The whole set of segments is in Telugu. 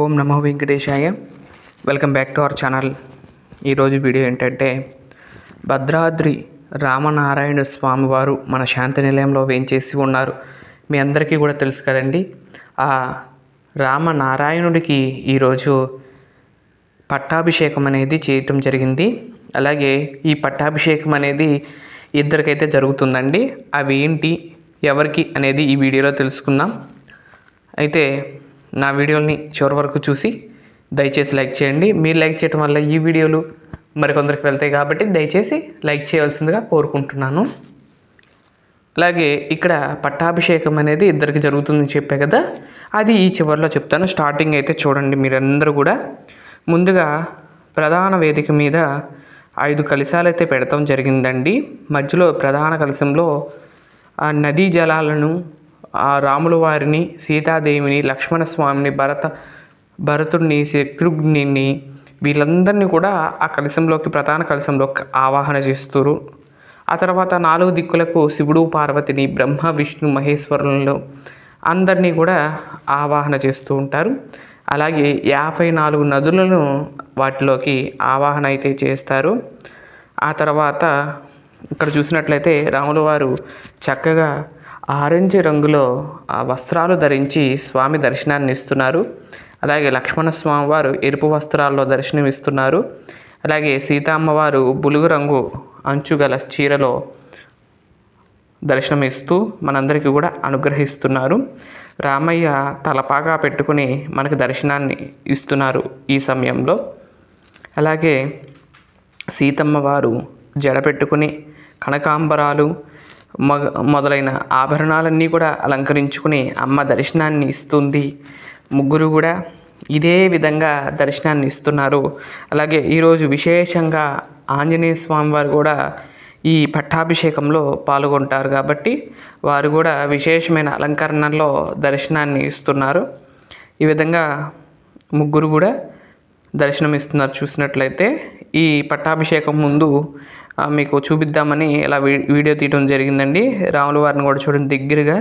Om Namo Venkatesaya. Welcome back to our channel. ఈరోజు వీడియో ఏంటంటే భద్రాద్రి రామనారాయణ స్వామి వారు మన శాంతి నిలయంలో వేంచేసి ఉన్నారు. మీ అందరికీ కూడా తెలుసు కదండి. ఆ రామనారాయణుడికి ఈరోజు పట్టాభిషేకం అనేది చేయటం జరిగింది. అలాగే ఈ పట్టాభిషేకం అనేది ఇద్దరికైతే జరుగుతుందండి. అవి ఏంటి, ఎవరికి అనేది ఈ వీడియోలో తెలుసుకుందాం. అయితే నా వీడియోని చివరి వరకు చూసి దయచేసి లైక్ చేయండి. మీరు లైక్ చేయడం వల్ల ఈ వీడియోలు మరికొందరికి వెళ్తాయి కాబట్టి దయచేసి లైక్ చేయవలసిందిగా కోరుకుంటున్నాను. అలాగే ఇక్కడ పట్టాభిషేకం అనేది ఇద్దరికి జరుగుతుందని చెప్పే కదా, అది ఈ చివరిలో చెప్తాను. స్టార్టింగ్ అయితే చూడండి మీరందరూ కూడా. ముందుగా ప్రధాన వేదిక మీద 5 కలశాలు అయితే పెడతాం జరిగిందండి. మధ్యలో ప్రధాన కలశంలో ఆ నదీ జలాలను, ఆ రాముల వారిని, సీతాదేవిని, లక్ష్మణస్వామిని, భరతుడిని, శత్రుఘ్ని వీళ్ళందరినీ కూడా ఆ కలశంలోకి, ప్రధాన కలశంలోకి ఆవాహన చేస్తారు. ఆ తర్వాత 4 దిక్కులకు శివుడు, పార్వతిని, బ్రహ్మ, విష్ణు, మహేశ్వరులను అందరినీ కూడా ఆవాహన చేస్తూ ఉంటారు. అలాగే 54 నదులను వాటిలోకి ఆవాహన అయితే చేస్తారు. ఆ తర్వాత ఇక్కడ చూసినట్లయితే రాముల వారు చక్కగా ఆరెంజ్ రంగులో ఆ వస్త్రాలు ధరించి స్వామి దర్శనాన్ని ఇస్తున్నారు. అలాగే లక్ష్మణస్వామి వారు ఎరుపు వస్త్రాల్లో దర్శనమిస్తున్నారు. అలాగే సీతమ్మవారు బులుగు రంగు అంచుగల చీరలో దర్శనమిస్తూ మనందరికీ కూడా అనుగ్రహిస్తున్నారు. రామయ్య తలపాగా పెట్టుకుని మనకు దర్శనాన్ని ఇస్తున్నారు ఈ సమయంలో. అలాగే సీతమ్మ వారు జడ పెట్టుకుని కనకాంబరాలు మొదలైన ఆభరణాలన్నీ కూడా అలంకరించుకుని అమ్మ దర్శనాన్ని ఇస్తుంది. ముగ్గురు కూడా ఇదే విధంగా దర్శనాన్ని ఇస్తున్నారు. అలాగే ఈరోజు విశేషంగా ఆంజనేయ స్వామి వారు కూడా ఈ పట్టాభిషేకంలో పాల్గొంటారు కాబట్టి వారు కూడా విశేషమైన అలంకరణలో దర్శనాన్ని ఇస్తున్నారు. ఈ విధంగా ముగ్గురు కూడా దర్శనం ఇస్తున్నారు. చూసినట్లయితే ఈ పట్టాభిషేకం ముందు మీకు చూపిద్దామని ఇలా వీడియో తీయడం జరిగిందండి. రాముల వారిని కూడా చూడండి దగ్గరగా.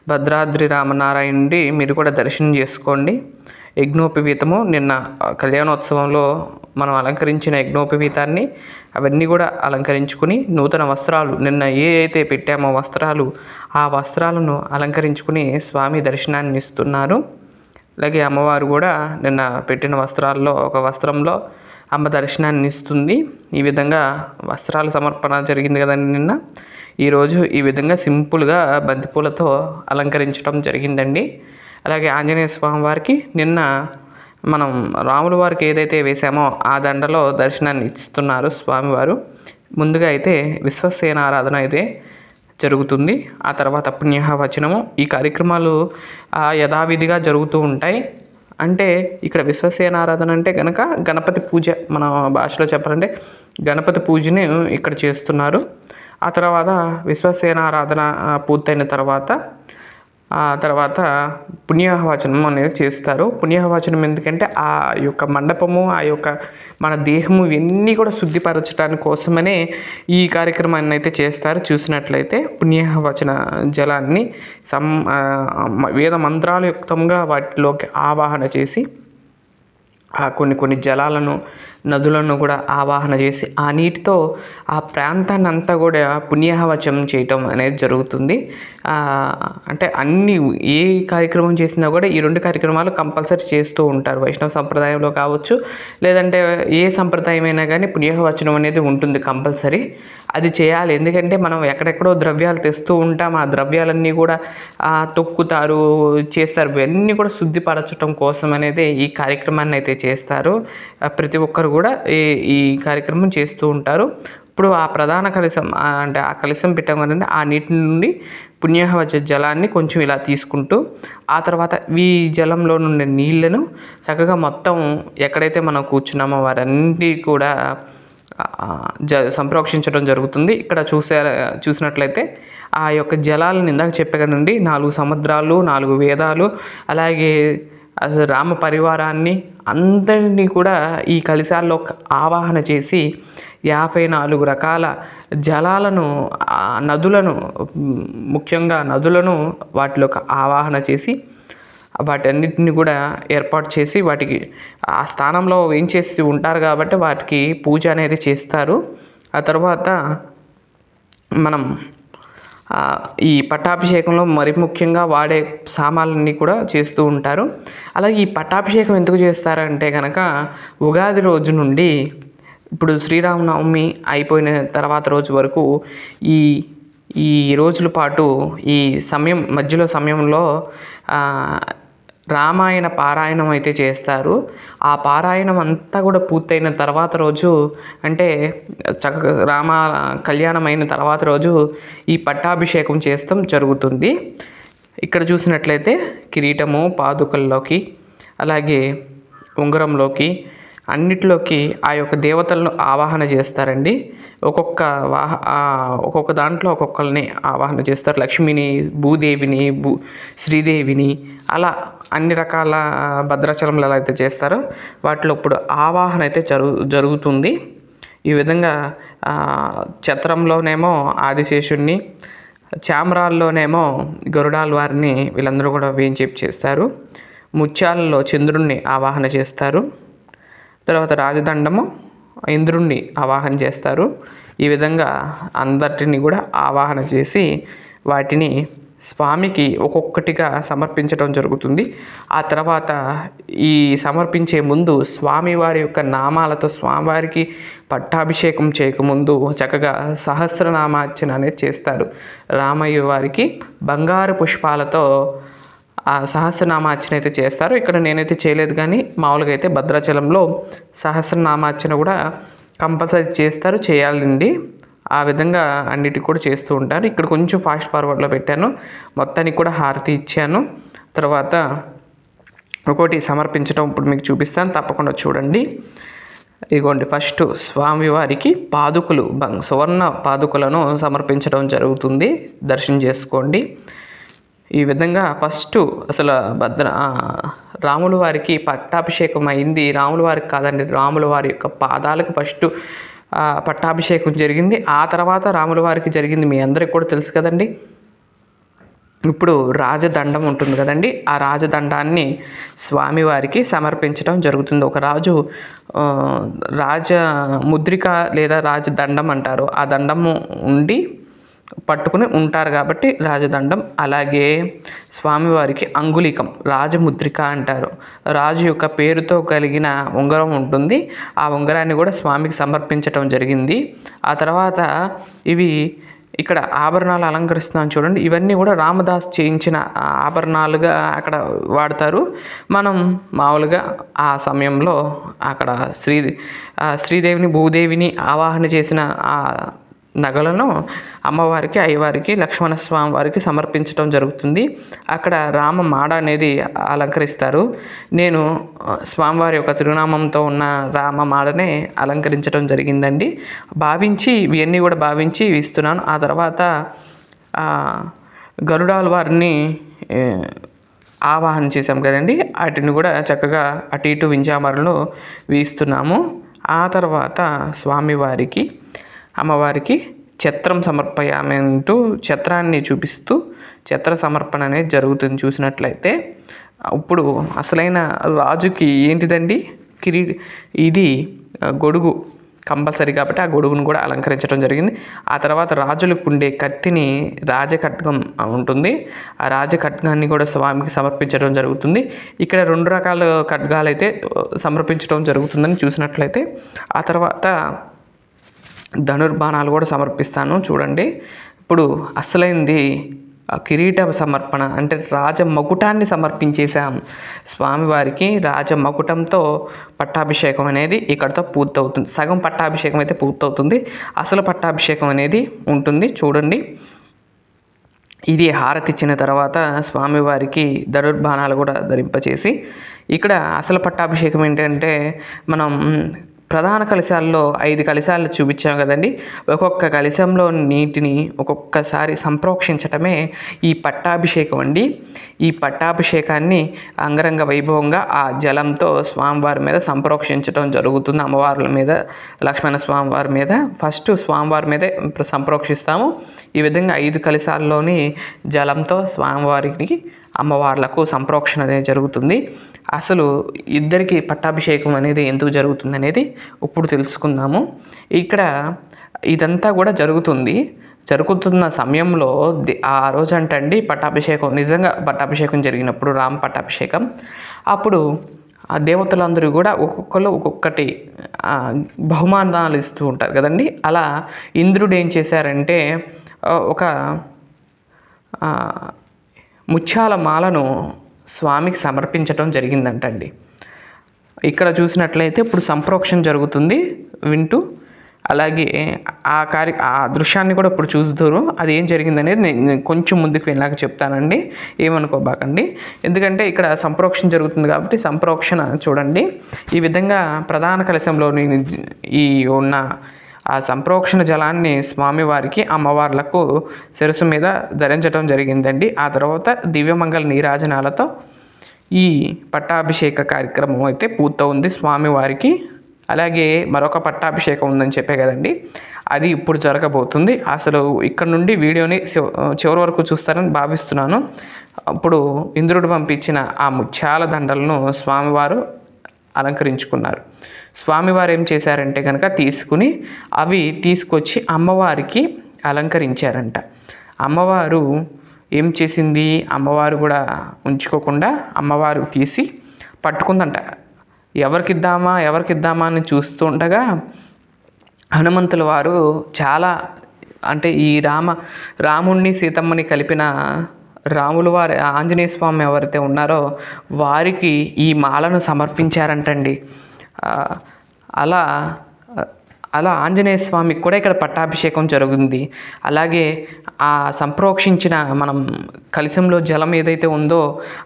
భద్రాద్రి రామనారాయణుడి మీరు కూడా దర్శనం చేసుకోండి. యజ్ఞోపవీతము నిన్న కళ్యాణోత్సవంలో మనం అలంకరించిన యజ్ఞోపవీతాన్ని అవన్నీ కూడా అలంకరించుకుని నూతన వస్త్రాలు నిన్న అయితే పెట్టామో వస్త్రాలు, ఆ వస్త్రాలను అలంకరించుకుని స్వామి దర్శనాన్ని ఇస్తున్నారు. అలాగే అమ్మవారు కూడా నిన్న పెట్టిన వస్త్రాల్లో ఒక వస్త్రంలో అమ్మ దర్శనాన్ని ఇస్తుంది. ఈ విధంగా వస్త్రాల సమర్పణ జరిగింది కదండి నిన్న. ఈరోజు ఈ విధంగా సింపుల్గా బంతిపూలతో అలంకరించడం జరిగిందండి. అలాగే ఆంజనేయ స్వామి వారికి నిన్న మనం రాముల వారికి ఏదైతే వేసామో ఆ దండలో దర్శనాన్ని ఇస్తున్నారు స్వామివారు. ముందుగా అయితే విశ్వసేన ఆరాధన అయితే జరుగుతుంది. ఆ తర్వాత పుణ్యవచనము. ఈ కార్యక్రమాలు యథావిధిగా జరుగుతూ ఉంటాయి. అంటే ఇక్కడ విశ్వసేన ఆరాధన అంటే కనుక గణపతి పూజ, మన భాషలో చెప్పాలంటే గణపతి పూజని ఇక్కడ చేస్తున్నారు. ఆ తర్వాత విశ్వసేన ఆరాధన పూర్తయిన తర్వాత పుణ్యాహవచనం అనేది చేస్తారు. పుణ్యాహవచనం ఎందుకంటే ఆ యొక్క మండపము, ఆ యొక్క మన దేహము ఇవన్నీ కూడా శుద్ధిపరచడానికి కోసమనే ఈ కార్యక్రమాన్ని అయితే చేస్తారు. చూసినట్లయితే పుణ్యాహవచన జలాన్ని వేద మంత్రాల యుక్తంగా వాటిలోకి ఆవాహన చేసి కొన్ని జలాలను, నదులను కూడా ఆవాహన చేసి ఆ నీటితో ఆ ప్రాంతాన్ని అంతా కూడా పుణ్యాహవచనం చేయటం అనేది జరుగుతుంది. అంటే ఏ కార్యక్రమం చేసినా కూడా ఈ 2 కార్యక్రమాలు కంపల్సరీ చేస్తూ ఉంటారు. వైష్ణవ సంప్రదాయంలో కావచ్చు, లేదంటే ఏ సంప్రదాయమైనా కానీ పుణ్యాహవచనం అనేది ఉంటుంది కంపల్సరీ. అది చేయాలి. ఎందుకంటే మనం ఎక్కడెక్కడో ద్రవ్యాలు తెస్తూ ఉంటాం. ఆ ద్రవ్యాలన్నీ కూడా తొక్కుతారు, చేస్తారు. ఇవన్నీ కూడా శుద్ధిపరచడం కోసం అనేది ఈ కార్యక్రమాన్ని అయితే చేస్తారు. ప్రతి ఒక్కరు కూడా ఈ కార్యక్రమం చేస్తూ ఉంటారు. ఇప్పుడు ఆ ప్రధాన కలశం అంటే ఆ కలశం పెట్టాం కదండి, ఆ నీటి నుండి పుణ్యాహవచన జలాన్ని కొంచెం ఇలా తీసుకుంటూ ఆ తర్వాత ఈ జలంలో నుండి నీళ్లను చక్కగా మొత్తం ఎక్కడైతే మనం కూర్చున్నామో వారన్నీ కూడా సంప్రోక్షించడం జరుగుతుంది. ఇక్కడ చూసినట్లయితే ఆ యొక్క జలాలను ఇందాక చెప్పే కదండి, 4 సముద్రాలు, 4 వేదాలు, అలాగే అసలు రామ పరివారాన్ని అందరినీ కూడా ఈ కలశాల్లో ఆవాహన చేసి 54 రకాల జలాలను, నదులను, ముఖ్యంగా నదులను వాటిలోకి ఆవాహన చేసి వాటన్నిటిని కూడా ఏర్పాటు చేసి వాటికి ఆ స్థానంలో వేయించేసి ఉంటారు కాబట్టి వాటికి పూజ అనేది చేస్తారు. ఆ తర్వాత మనం ఈ పట్టాభిషేకంలో మరి ముఖ్యంగా వాడే సామాన్లన్నీ కూడా చేస్తూ ఉంటారు. అలాగే ఈ పట్టాభిషేకం ఎందుకు చేస్తారంటే కనుక ఉగాది రోజు నుండి ఇప్పుడు శ్రీరామనవమి అయిపోయిన తర్వాత రోజు వరకు ఈ ఈ రోజుల పాటు ఈ మధ్యలో సమయంలో రామాయణ పారాయణం అయితే చేస్తారు. ఆ పారాయణం అంతా కూడా పూర్తయిన తర్వాత రోజు అంటే చక్కగా రామ కళ్యాణం అయిన తర్వాత రోజు ఈ పట్టాభిషేకం చేస్తాం జరుగుతుంది. ఇక్కడ చూసినట్లయితే కిరీటము పాదుకల్లోకి అలాగే ఉంగరంలోకి అన్నిటిలోకి ఆ యొక్క దేవతలను ఆవాహన చేస్తారండి. ఒక్కొక్క దాంట్లో ఒక్కొక్కరిని ఆవాహన చేస్తారు. లక్ష్మిని, భూదేవిని, శ్రీదేవిని అలా అన్ని రకాల భద్రాచలంలో ఎలా అయితే చేస్తారో వాటిలో ఇప్పుడు ఆవాహన అయితే జరుగుతుంది. ఈ విధంగా ఛత్రంలోనేమో ఆదిశేషుణ్ణి, చామరాల్లోనేమో గరుడాల వారిని వీళ్ళందరూ కూడా వేయించేపు చేస్తారు. ముత్యాలలో చంద్రుణ్ణి ఆవాహన చేస్తారు. తర్వాత రాజదండము ఇంద్రుణ్ణి ఆవాహన చేస్తారు. ఈ విధంగా అందరిని కూడా ఆవాహన చేసి వాటిని స్వామికి ఒక్కొక్కటిగా సమర్పించడం జరుగుతుంది. ఆ తర్వాత ఈ సమర్పించే ముందు స్వామివారి యొక్క నామాలతో స్వామివారికి పట్టాభిషేకం చేయకముందు చక్కగా సహస్రనామార్చన అనేది చేస్తారు. రామయ్య వారికి బంగారు పుష్పాలతో ఆ సహస్రనామార్చన అయితే చేస్తారు. ఇక్కడ నేనైతే చేయలేదు, కానీ మామూలుగా అయితే భద్రాచలంలో సహస్రనామార్చన కూడా కంపల్సరీ చేస్తారు, చేయాలండి. ఆ విధంగా అన్నిటికి కూడా చేస్తూ ఉంటారు. ఇక్కడ కొంచెం ఫాస్ట్ ఫార్వర్డ్లో పెట్టాను. మొత్తానికి కూడా హారతి ఇచ్చాను. తర్వాత ఒకటి సమర్పించడం ఇప్పుడు మీకు చూపిస్తాను, తప్పకుండా చూడండి. ఇదిగోండి, ఫస్ట్ స్వామివారికి పాదుకలు సువర్ణ పాదుకలను సమర్పించడం జరుగుతుంది. దర్శనం చేసుకోండి. ఈ విధంగా ఫస్ట్ అసలు రాముల వారికి పట్టాభిషేకం అయింది. రాముల వారికి కాదండి, రాముల వారి యొక్క పాదాలకు ఫస్ట్ పట్టాభిషేకం జరిగింది. ఆ తర్వాత రాముల వారికి జరిగింది. మీ అందరికీ కూడా తెలుసు కదండి. ఇప్పుడు రాజదండం ఉంటుంది కదండి, ఆ రాజదండాన్ని స్వామివారికి సమర్పించడం జరుగుతుంది. ఒక రాజు రాజ ముద్రిక లేదా రాజదండం అంటారు, ఆ దండము ఉండి పట్టుకుని ఉంటారు కాబట్టి రాజదండం. అలాగే స్వామివారికి అంగుళికం రాజముద్రిక అంటారు. రాజు యొక్క పేరుతో కలిగిన ఉంగరం ఉంటుంది. ఆ ఉంగరాన్ని కూడా స్వామికి సమర్పించడం జరిగింది. ఆ తర్వాత ఇవి ఇక్కడ ఆభరణాలు అలంకరిస్తున్నాను చూడండి. ఇవన్నీ కూడా రామదాస్ చేయించిన ఆభరణాలుగా అక్కడ వాడతారు. మనం మామూలుగా ఆ సమయంలో అక్కడ శ్రీదేవిని, భూదేవిని ఆవాహన చేసిన ఆ నగలను అమ్మవారికి, అయ్యవారికి, లక్ష్మణస్వామి వారికి సమర్పించడం జరుగుతుంది. అక్కడ రామ మాడ అనేది అలంకరిస్తారు. నేను స్వామివారి యొక్క తిరునామంతో ఉన్న రామ మాడనే అలంకరించడం జరిగిందండి. ఇవన్నీ కూడా భావించి ఇస్తున్నాను. ఆ తర్వాత గరుడాల వారిని ఆవాహన చేశాం కదండి, వాటిని కూడా చక్కగా అటు ఇటు వింజామరలో వీస్తున్నాము. ఆ తర్వాత స్వామివారికి, అమ్మవారికి ఛత్రం సమర్పయామంటూ ఛత్రాన్ని చూపిస్తూ ఛత్ర సమర్పణ అనేది జరుగుతుంది. చూసినట్లయితే ఇప్పుడు అసలైన రాజుకి ఏంటిదండి, ఇది గొడుగు కంపల్సరీ కాబట్టి ఆ గొడుగును కూడా అలంకరించడం జరిగింది. ఆ తర్వాత రాజులకు ఉండే కత్తిని రాజఖడ్గం ఉంటుంది, ఆ రాజఖడ్గాన్ని కూడా స్వామికి సమర్పించడం జరుగుతుంది. ఇక్కడ 2 రకాల ఖడ్గాలు అయితే సమర్పించడం జరుగుతుందని చూసినట్లయితే ఆ తర్వాత ధనుర్బాణాలు కూడా సమర్పిస్తాను చూడండి. ఇప్పుడు అసలైంది కిరీట సమర్పణ అంటే రాజమకుటాన్ని సమర్పించేశాం స్వామివారికి. రాజమకుటంతో పట్టాభిషేకం అనేది ఇక్కడితో పూర్తవుతుంది. సగం పట్టాభిషేకం అయితే పూర్తవుతుంది, అసలు పట్టాభిషేకం అనేది ఉంటుంది. చూడండి, ఇది హారతి ఇచ్చిన తర్వాత స్వామివారికి ధనుర్బాణాలు కూడా ధరింపచేసి ఇక్కడ అసలు పట్టాభిషేకం ఏంటంటే మనం ప్రధాన కలశాల్లో 5 కలశాలు చూపించాం కదండి. ఒక్కొక్క కలశంలో నీటిని ఒక్కొక్కసారి సంప్రోక్షించటమే ఈ పట్టాభిషేకం అండి. ఈ పట్టాభిషేకాన్ని అంగరంగ వైభవంగా ఆ జలంతో స్వామివారి మీద సంప్రోక్షించడం జరుగుతుంది. అమ్మవార్ల మీద, లక్ష్మణ స్వామివారి మీద ఫస్ట్ స్వామివారి మీదే సంప్రోక్షిస్తాము. ఈ విధంగా 5 కలశాల్లోని జలంతో స్వామివారికి అమ్మవార్లకు సంప్రోక్షణ అనేది జరుగుతుంది. అసలు ఇద్దరికి పట్టాభిషేకం అనేది ఎందుకు జరుగుతుంది అనేది ఇప్పుడు తెలుసుకుందాము. ఇక్కడ ఇదంతా కూడా జరుగుతున్న సమయంలో ఆ రోజంటండి పట్టాభిషేకం, నిజంగా పట్టాభిషేకం జరిగినప్పుడు రామ పట్టాభిషేకం అప్పుడు ఆ దేవతలందరూ కూడా ఒక్కొక్కరు ఒక్కొక్కటి బహుమానాలు ఇస్తూ ఉంటారు కదండి. అలా ఇంద్రుడు ఏం చేశారంటే ఒక ముత్యాల మాలను స్వామికి సమర్పించటం జరిగిందంటండి. ఇక్కడ చూసినట్లయితే ఇప్పుడు సంప్రోక్షణ జరుగుతుంది వింటూ, అలాగే ఆ దృశ్యాన్ని కూడా ఇప్పుడు చూస్తున్నారు. అది ఏం జరిగిందనేది నేను కొంచెం ముందుకు వెళ్ళాక చెప్తానండి, ఏమనుకోబాకండి. ఎందుకంటే ఇక్కడ సంప్రోక్షణ జరుగుతుంది కాబట్టి సంప్రోక్షణ చూడండి. ఈ విధంగా ప్రధాన కలశంలోని ఈ ఉన్న ఆ సంప్రోక్షణ జలాన్ని స్వామివారికి అమ్మవార్లకు శిరస్సు మీద ధరించడం జరిగిందండి. ఆ తర్వాత దివ్యమంగళ నీరాజనాలతో ఈ పట్టాభిషేక కార్యక్రమం అయితే పూర్తవుంది స్వామివారికి. అలాగే మరొక పట్టాభిషేకం ఉందని చెప్పే కదండి, అది ఇప్పుడు జరగబోతుంది. అసలు ఇక్కడ నుండి వీడియోని చివరి వరకు చూస్తారని భావిస్తున్నాను. అప్పుడు ఇంద్రుడు పంపించిన ఆ ముత్యాల దండలను స్వామివారు అలంకరించుకున్నారు. స్వామివారు ఏం చేశారంటే కనుక అవి తీసుకొచ్చి అమ్మవారికి అలంకరించారంట. అమ్మవారు ఏం చేసింది, అమ్మవారు కూడా ఉంచుకోకుండా అమ్మవారు తీసి పట్టుకుందంట. ఎవరికిద్దామా అని చూస్తూ ఉండగా హనుమంతుల వారు చాలా అంటే ఈ రాముణ్ణి సీతమ్మని కలిపిన రాముల వారి ఆంజనేయ స్వామి ఎవరైతే ఉన్నారో వారికి ఈ మాలను సమర్పించారంటండి. అలా ఆంజనేయ స్వామికి కూడా ఇక్కడ పట్టాభిషేకం జరుగుతుంది. అలాగే ఆ సంప్రోక్షించిన మనం కలశంలో జలం ఏదైతే ఉందో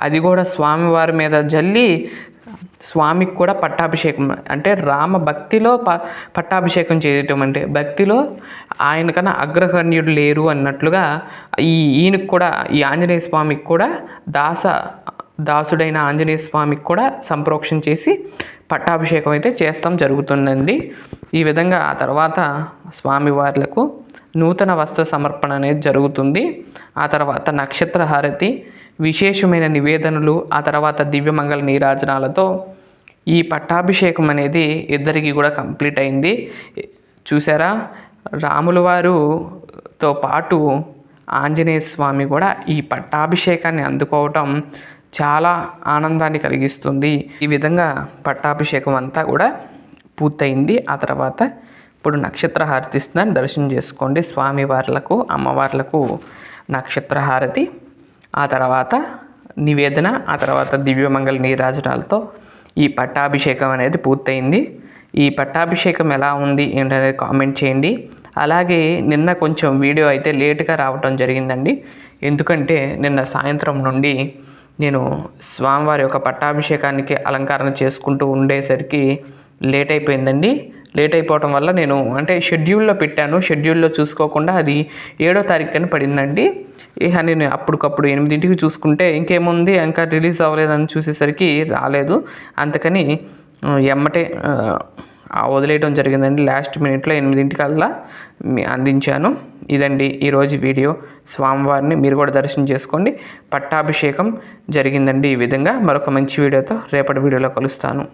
అది కూడా స్వామివారి మీద జల్లి స్వామికి కూడా పట్టాభిషేకం, అంటే రామ భక్తిలో పట్టాభిషేకం చేయటం, అంటే భక్తిలో ఆయనకన్నా అగ్రగణ్యుడు లేరు అన్నట్లుగా ఈయనకు కూడా ఈ ఆంజనేయ స్వామికి కూడా దాసుడైన ఆంజనేయ స్వామికి కూడా సంప్రోక్షణ చేసి పట్టాభిషేకం అయితే జరుగుతుందండి. ఈ విధంగా ఆ తర్వాత స్వామివార్లకు నూతన వస్త్ర సమర్పణ అనేది జరుగుతుంది. ఆ తర్వాత నక్షత్ర హారతి, విశేషమైన నివేదనలు, ఆ తర్వాత దివ్యమంగళ నీరాజనాలతో ఈ పట్టాభిషేకం అనేది ఇద్దరికి కూడా కంప్లీట్ అయింది. చూసారా, రాముల వారితో పాటు ఆంజనేయ స్వామి కూడా ఈ పట్టాభిషేకాన్ని అందుకోవటం చాలా ఆనందాన్ని కలిగిస్తుంది. ఈ విధంగా పట్టాభిషేకం అంతా కూడా పూర్తయింది. ఆ తర్వాత ఇప్పుడు నక్షత్ర హారతి ఇస్తున్నాను, దర్శనం చేసుకోండి. స్వామివార్లకు అమ్మవార్లకు నక్షత్ర హారతి, ఆ తర్వాత నివేదన, ఆ తర్వాత దివ్యమంగళ నీరాజనాలతో ఈ పట్టాభిషేకం అనేది పూర్తయింది. ఈ పట్టాభిషేకం ఎలా ఉంది ఏంటనేది కామెంట్ చేయండి. అలాగే నిన్న కొంచెం వీడియో అయితే లేట్గా రావటం జరిగిందండి. ఎందుకంటే నిన్న సాయంత్రం నుండి నేను స్వామివారి యొక్క పట్టాభిషేకానికి అలంకరణ చేసుకుంటూ ఉండేసరికి లేట్ అయిపోయిందండి. లేట్ అయిపోవటం వల్ల నేను షెడ్యూల్లో పెట్టాను, షెడ్యూల్లో చూసుకోకుండా అది 7వ తారీఖుని పడిందండి. నేను అప్పటికప్పుడు 8ంటికి చూసుకుంటే ఇంకేముంది ఇంకా రిలీజ్ అవ్వలేదని చూసేసరికి రాలేదు. అందుకని ఎమ్మటే వదిలేయడం జరిగిందండి. లాస్ట్ మినిట్లో 8ంటికల్లా అందించాను. ఇదండి ఈరోజు వీడియో. స్వామివారిని మీరు కూడా దర్శనం చేసుకోండి. పట్టాభిషేకం జరిగిందండి ఈ విధంగా. మరొక మంచి వీడియోతో రేపటి వీడియోలో కలుస్తాను.